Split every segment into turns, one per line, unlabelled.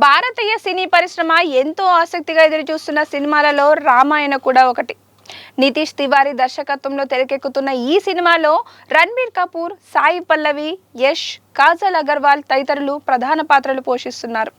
భారతీయ సినీ పరిశ్రమ ఎంతో ఆసక్తిగా ఎదురుచూస్తున్న సినిమాలలో రామాయణ కూడా ఒకటి. నితీష్ తివారీ దర్శకత్వంలో తెరకెక్కుతున్న ఈ సినిమాలో రణబీర్ కపూర్, సాయి పల్లవి, యష్, కాజల్ అగర్వాల్ తదితరులు ప్రధాన పాత్రలు పోషిస్తున్నారు.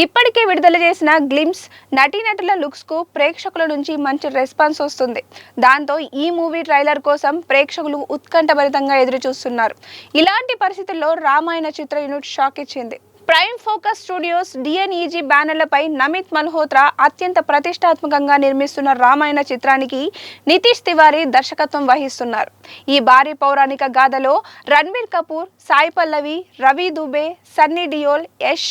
ఇప్పటికే విడుదల చేసిన గ్లిమ్స్ నటీనటుల లుక్స్ కు ప్రేక్షకుల నుంచి మంచి రెస్పాన్స్ వస్తుంది. దాంతో ఈ మూవీ ట్రైలర్ కోసం ప్రేక్షకులు ఉత్కంఠభరితంగా ఎదురు చూస్తున్నారు. ఇలాంటి పరిస్థితుల్లో రామాయణ చిత్ర యూనిట్ షాక్ ఇచ్చింది. ప్రైమ్ ఫోకస్ స్టూడియోస్, డిఎన్ఈజీ బ్యానర్లపై నమిత్ మల్హోత్రా అత్యంత ప్రతిష్టాత్మకంగా నిర్మిస్తున్న రామాయణ చిత్రానికి నితీష్ తివారీ దర్శకత్వం వహిస్తున్నారు. ఈ భారీ పౌరాణిక గాథలో రణబీర్ కపూర్, సాయి పల్లవి, రవి దుబే, సన్నీ డియోల్, యష్,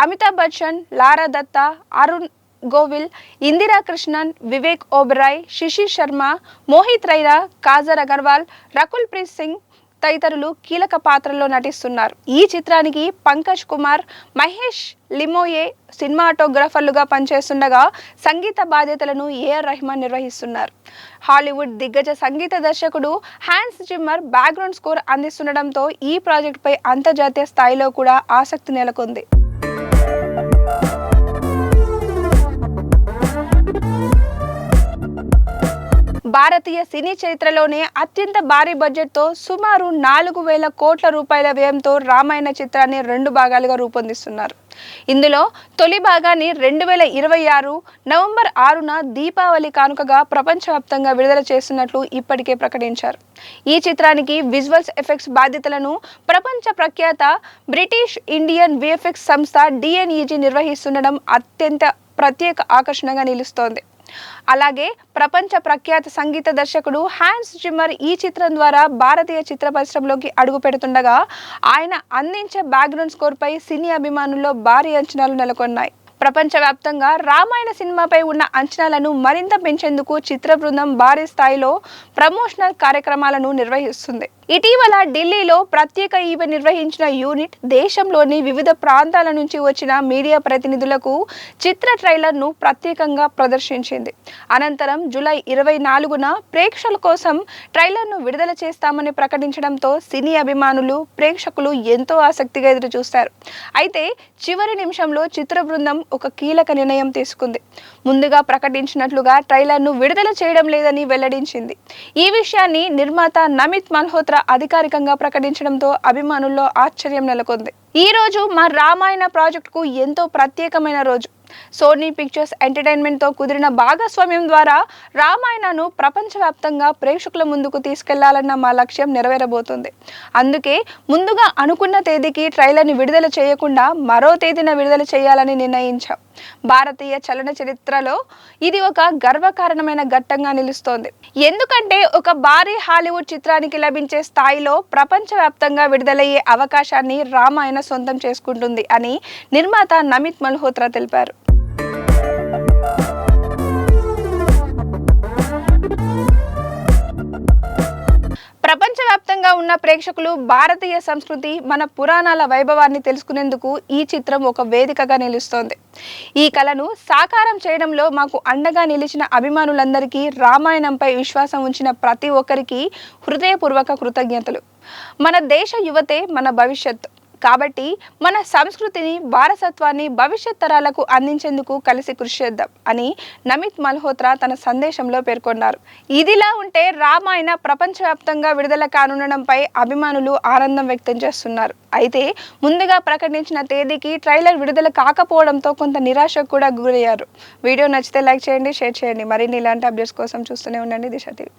అమితాబ్ బచ్చన్, లారా దత్తా, అరుణ్ గోవిల్, ఇందిరా కృష్ణన్, వివేక్ ఓబెరాయ్, శిశిర్ శర్మ, మోహిత్ రైనా, కాజల్ అగర్వాల్, రకుల్ ప్రీత్ సింగ్ తదితరులు కీలక పాత్రల్లో నటిస్తున్నారు. ఈ చిత్రానికి పంకజ్ కుమార్, మహేష్ లిమోయే సినిమాటోగ్రాఫర్లుగా పనిచేస్తుండగా సంగీత బాధ్యతలను ఏఆర్ రెహమాన్ నిర్వహిస్తున్నారు. హాలీవుడ్ దిగ్గజ సంగీత దర్శకుడు హ్యాన్స్ జిమ్మర్ బ్యాక్గ్రౌండ్ స్కోర్ అందిస్తుండటంతో ఈ ప్రాజెక్టుపై అంతర్జాతీయ స్థాయిలో కూడా ఆసక్తి నెలకొంది. భారతీయ సినీ చరిత్రలోనే అత్యంత భారీ బడ్జెట్తో సుమారు 4,000 కోట్ల రూపాయల వ్యయంతో రామాయణ చిత్రాన్ని 2 భాగాలుగా రూపొందిస్తున్నారు. ఇందులో తొలి భాగాన్ని 2026 నవంబర్ 6న దీపావళి కానుకగా ప్రపంచవ్యాప్తంగా విడుదల చేస్తున్నట్లు ఇప్పటికే ప్రకటించారు. ఈ చిత్రానికి విజువల్స్ ఎఫెక్ట్స్ బాధ్యతలను ప్రపంచ ప్రఖ్యాత బ్రిటిష్ ఇండియన్ విఎఫ్ఎక్స్ సంస్థ డిఎన్ఈజీ నిర్వహిస్తుండడం అత్యంత ప్రత్యేక ఆకర్షణగా నిలుస్తోంది. అలాగే ప్రపంచ ప్రఖ్యాత సంగీత దర్శకుడు హ్యాన్స్ జిమ్మర్ ఈ చిత్రం ద్వారా భారతీయ చిత్ర పరిశ్రమలోకి అడుగు పెడుతుండగా ఆయన అందించే బ్యాక్గ్రౌండ్ స్కోర్ పై సినీ అభిమానుల్లో భారీ అంచనాలు నెలకొన్నాయి. ప్రపంచవ్యాప్తంగా రామాయణ సినిమాపై ఉన్న అంచనాలను మరింత పెంచేందుకు చిత్ర బృందం భారీ స్థాయిలో ప్రమోషనల్ కార్యక్రమాలను నిర్వహిస్తుంది. ఇటీవల ఢిల్లీలో ప్రత్యేక ఈవెంట్ నిర్వహించిన యూనిట్ దేశంలోని వివిధ ప్రాంతాల నుంచి వచ్చిన మీడియా ప్రతినిధులకు చిత్ర ట్రైలర్ను ప్రత్యేకంగా ప్రదర్శించింది. అనంతరం జూలై 24న ప్రేక్షకుల కోసం ట్రైలర్ను విడుదల చేస్తామని ప్రకటించడంతో సినీ అభిమానులు, ప్రేక్షకులు ఎంతో ఆసక్తిగా ఎదురు చూస్తారు. అయితే చివరి నిమిషంలో చిత్ర బృందం ఒక కీలక నిర్ణయం తీసుకుంది. ముందుగా ప్రకటించినట్లుగా ట్రైలర్ను విడుదల చేయడం లేదని వెల్లడించింది. ఈ విషయాన్ని నిర్మాత నమిత్ మల్హోత్రా అధికారికంగా ప్రకటించడంతో అభిమానుల్లో ఆశ్చర్యం నెలకొంది. ఈ రోజు మా రామాయణ ప్రాజెక్టుకు ఎంతో ప్రత్యేకమైన రోజు. సోనీ పిక్చర్స్ ఎంటర్టైన్మెంట్తో కుదిరిన భాగస్వామ్యం ద్వారా రామాయణను ప్రపంచవ్యాప్తంగా ప్రేక్షకుల ముందుకు తీసుకెళ్లాలన్న మా లక్ష్యం నెరవేరబోతుంది. అందుకే ముందుగా అనుకున్న తేదీకి ట్రైలర్ని విడుదల చేయకుండా మరో తేదీన విడుదల చేయాలని నిర్ణయించాం. భారతీయ చలన చరిత్రలో ఇది ఒక గర్వకారణమైన ఘట్టంగా నిలుస్తోంది. ఎందుకంటే ఒక భారీ హాలీవుడ్ చిత్రానికి లభించే స్థాయిలో ప్రపంచవ్యాప్తంగా విడుదలయ్యే అవకాశాన్ని రామాయణ సొంతం చేసుకుంటుంది అని నిర్మాత నమిత్ మల్హోత్రా తెలిపారు. ప్రపంచవ్యాప్తంగా ఉన్న ప్రేక్షకులు భారతీయ సంస్కృతి, మన పురాణాల వైభవాన్ని తెలుసుకునేందుకు ఈ చిత్రం ఒక వేదికగా నిలుస్తోంది. ఈ కళను సాకారం చేయడంలో మాకు అండగా నిలిచిన అభిమానులందరికీ, రామాయణంపై విశ్వాసం ఉంచిన ప్రతి ఒక్కరికి హృదయపూర్వక కృతజ్ఞతలు. మన దేశ యువతే మన భవిష్యత్తు కాబట్టి మన సంస్కృతిని, వారసత్వాన్ని భవిష్యత్ తరాలకు అందించేందుకు కలిసి కృషి చేద్దాం అని నమిత్ మల్హోత్రా తన సందేశంలో పేర్కొన్నారు. ఇదిలా ఉంటే రామాయణ ప్రపంచవ్యాప్తంగా విడుదల కానుండడంపై అభిమానులు ఆనందం వ్యక్తం చేస్తున్నారు. అయితే ముందుగా ప్రకటించిన తేదీకి ట్రైలర్ విడుదల కాకపోవడంతో కొంత నిరాశకు కూడా గురయ్యారు. వీడియో నచ్చితే లైక్ చేయండి, షేర్ చేయండి. మరిన్ని ఇలాంటి అప్డేట్స్ కోసం చూస్తూనే ఉండండి దిశ టీవీ.